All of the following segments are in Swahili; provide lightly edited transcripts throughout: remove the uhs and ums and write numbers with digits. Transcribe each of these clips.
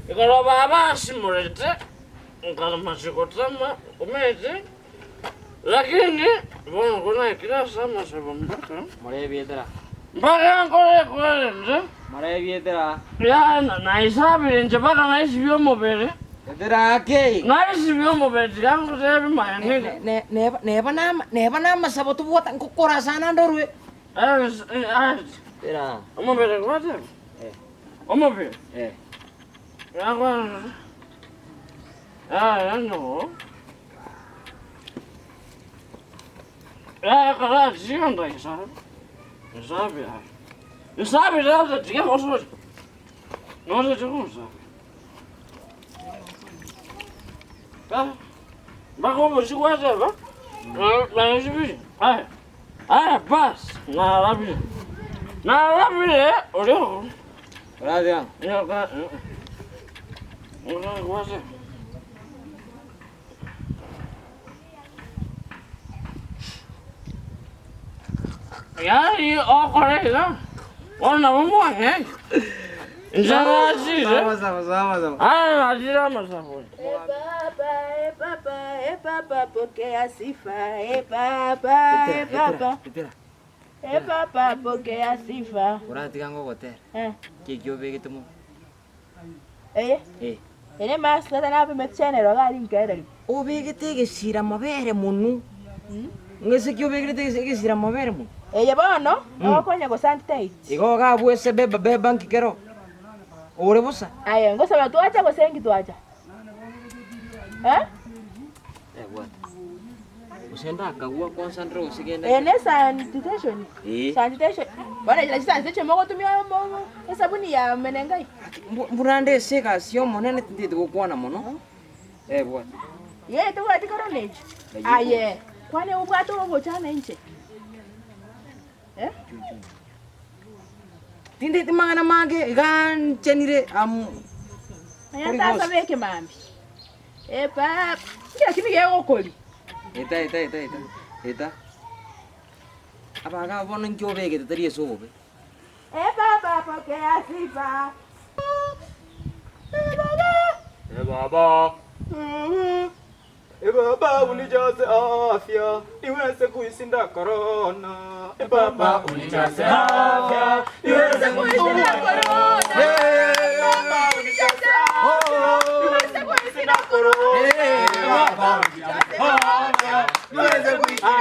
Ikalo baba simulete nkalamashikotama umete lakini bona kuna kila sama sabambaka Morebietera. mpaka nkole nje Morebietera. ya naisabire nje mpaka naisi byomubiri Etera ke. naisi byomubiri yangu tebi mayaniga neba namasabo tubuota nkukora sana ndorwe Etera. umubiri kwate umubiri yakwa no kala zionda isabi sasa tiga moso no se chusa ba como se guarda ba na njibi bas na labi oleo Gracias. ya ka guarda ya y correcto. Ona mumwana. Njana sisi. Sawa. Ajira masafu. Papa, pokea sifa. Papa. Papa, pokea sifa. Uratiga ngogote. Kikyo begitumo. Ene master na pe metchenero gali ngereri. ubigite gisira mabere munu ngese kyo ubigite gisira mabere munu Eye bono okonya go sanitize. igo ga bwese beba nkikero ore busa Aye ngosaba tuacha go sengi tuacha. What? Usenda akagua kwanza ndio usigende. Ene sanitation. Sanitation. Bana ila sanitation moko tumia mo sabuni ya menengai. mburande seka sio monene tindi gukwana muno what Ye tu ati koronage. Aye. Kwani ubwato ngo chana nje. tindi timangana mange gan chenire Aya sasa beke mambi. Pap. Kila kimi yego koli. Eta abaga bono nkyo begite tari sobe Papa pokea sifa. Baba unijaze afya niweze kuishinda corona. Baba unijaze afya niweze kuishinda corona. Baba unijaze afya niweze kuishinda corona. Baba unijaze afya niweze kuishinda.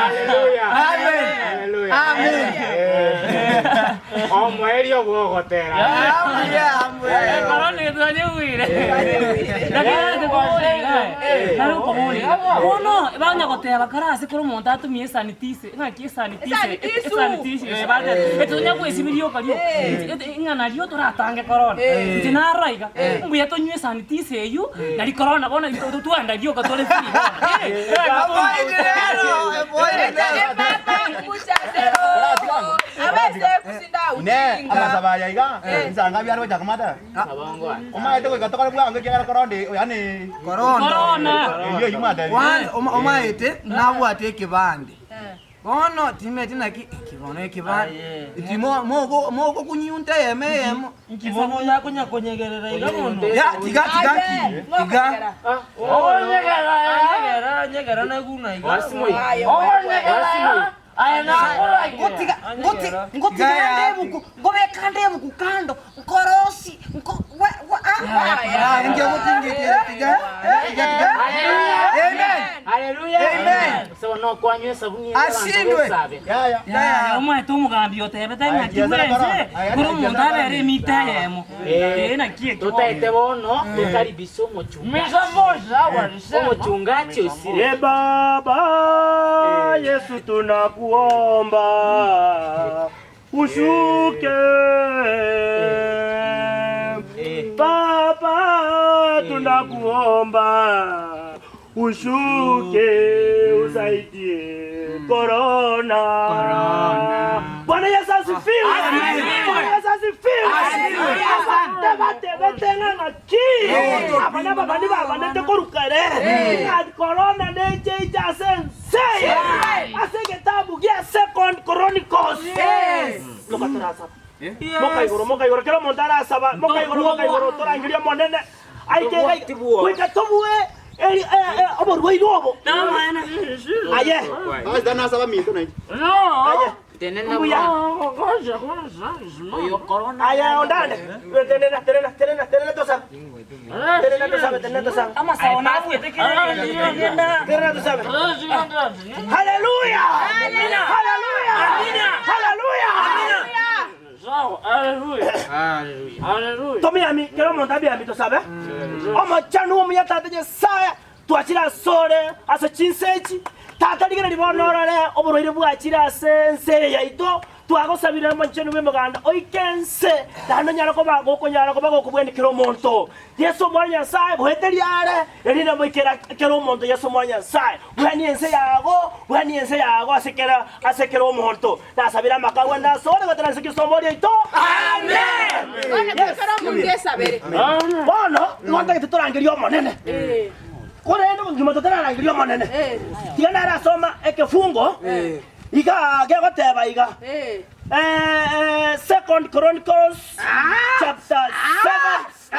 Hallelujah. Amen. Omwerio bogotera. Corona tuanyuire. Lakini Uno banya goteba karase kuri umuntu atumye sanitize nka sanitize bade etunya kwesibirio kalio ingana rio turatange corona tinaraiga mbuya tonywe sanitize eyu nari corona bona tuanda rio katole fi Ne amasabaya iga nsanga byaro jakamata abangwa umaite ko gatokora bwange kyara corona yani corona iyo yumata omaite nabwate ekibande bono timeti naki kibono ekibande timo moko kunyunta yemo kibono yako nyakonyegerera iga muno ya tiga nyegera na guna iga wasimoi aya na ngoti ngobekande buku kando nkorosi nje mutingete tiga Hallelujah. So no kwanywe sabuni ashindwe ya omwe tumugambi otebe tanya kimwenze kuri umuntu abere mitayemo na kie Tutaite bono tukaribisha umuchungaji. misa moja walisema Umuchungaji usire. Baba Yesu tunakuomba ushuke. Baba tunakuomba ushuke usaidie corona. Bwana Yesu asifiwe. Bwana Yesu asifiwe. Asante batena na ki. Abana babani babana tekorukare. Corona neje sense. Ase kitabu gia Second Chronicles. Lokatarasa. Moka igoro kero montara asaba moka igoro torangiria monene aike kuika tobue eri oborwa irobo aye Basta na asaba minto nai. No. aye Tenena Kuya. Oyo corona. aye ondane tenena tosaba tenena tosaba Ama sawa na afu yete tenena tosaba haleluya haleluya haleluya So, hallelujah. tomiami kero montabi ami tosaba omo chanu omo yata de saya twachira sore asa chinsechi tata digere libonorore oborwire bwachira sense yaito twagosabira manchenu bemuganda oikense tano nyara ko bago ko nyara ko bago kubwendikira monto Yesu mwanya sai bweteliare elina mwikera kero monto Yesu mwanya sai bwani ense yago asekera monto nasabira makawa na sore gatana sikisomori yaito amen bono nwanda giturangirio monene Korendo ngima tutarangirio monene tiana rasoma ekefungo iga gegoteba iga Second Chronicles chapter 7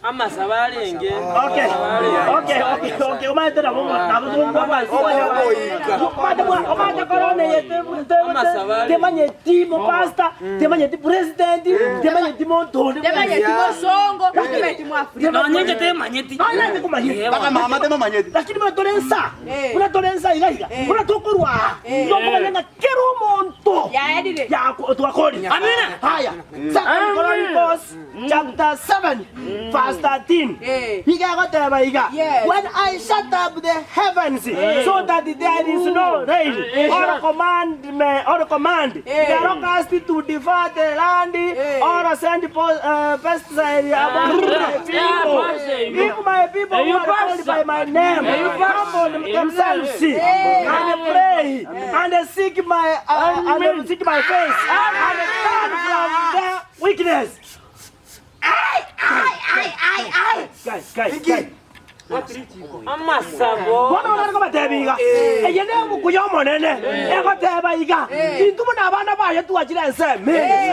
Ama sabalenge. Okay. Umaenda na bongo. Omata korone yete. Temanye timo pastor, temanye ti president, temanye timo ntoni. Temanye timo songo, temanye timo Afrika. No nyenge te manyeti. Ana kumanye. Baka mama tema manyeti. Lakini mnatolensa. Mnatolensa iga. Mnatokorwa. Ndio kwa kero monto. Ya edire. Ya tuakodi. Amina. Haya. Second Chronicles chapter 7 verse 13. He got Yes. when I shut up the heavens so that there is no rain or command the locusts to devour the land or send pestilence among if my people who are called by my name humble themselves and pray and seek my face and turn from their weakness. Guys. Ama sabo. Bwana unariko batebiga. Eyene mukuyo monene. Ego tebayiga. Intumu nabana baye tuachira enseme.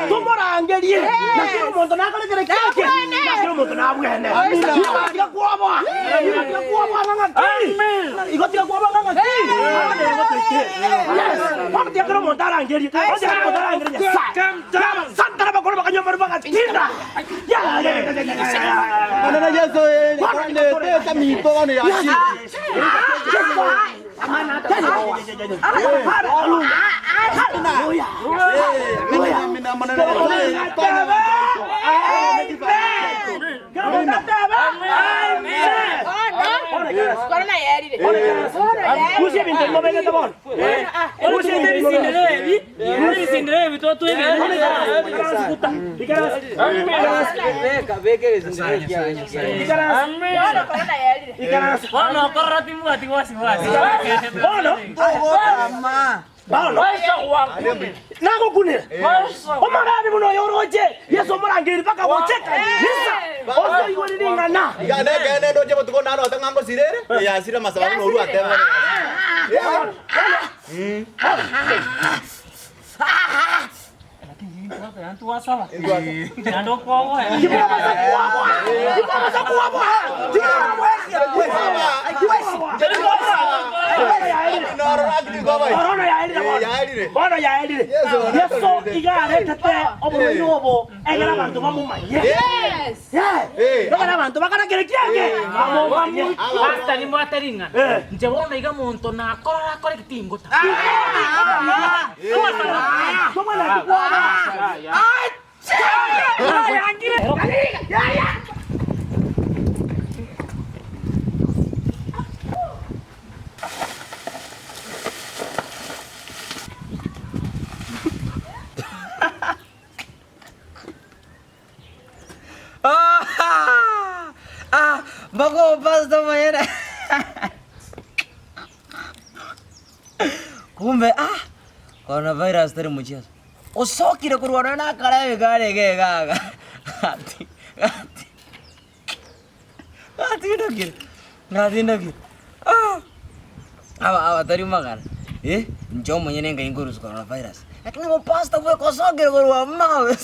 Tumurangerie. Nakiro muntu nakolekere keke. Nakiro muntu nabwene. Igotiga kuoba. Igotiga kuoba ngangaki. Amen. Igotiga kuoba ngangaki. Yes. Igotiga kero muntu arangerie. Igotiga muntu arangerie. Santara bakoro bakanyomba bakatinda. Ya. Ana Yesu ni kwande tesa minto bana ya shi. Corona ya edire. Kusi bintu mbele tabon. Kusi bintu Sindirevi to tuige. Corona ya edire. Bono korrati muati wasi. Bono. Nago kunira. Omagani muno yoroje. Yesu omurangiri paka wocheka. Nisa. Oso igori ngana. Ya ne kene ndo jebo tuko nalo tangango sirere. Ya sira masaba no ru atema. Antu wasala. Ando kwa Bono ya edire. Yesu igare tate omuyobo egera bantu bamumanye. Yes. Egera bantu bakana kerekiake. Bamumanye. Hasta ni mwataringa. Njebona iga muntu na akora kitingota. Bako pasta mayera. Kumbe coronavirus tari mchezo. Usokire kurwana na karawe gare ge gaga. Ngati ndogire. Awa tari magana. Njoo mwenye nenga inguru coronavirus. Lakini mo pasta kwa kosogero kwa mawe.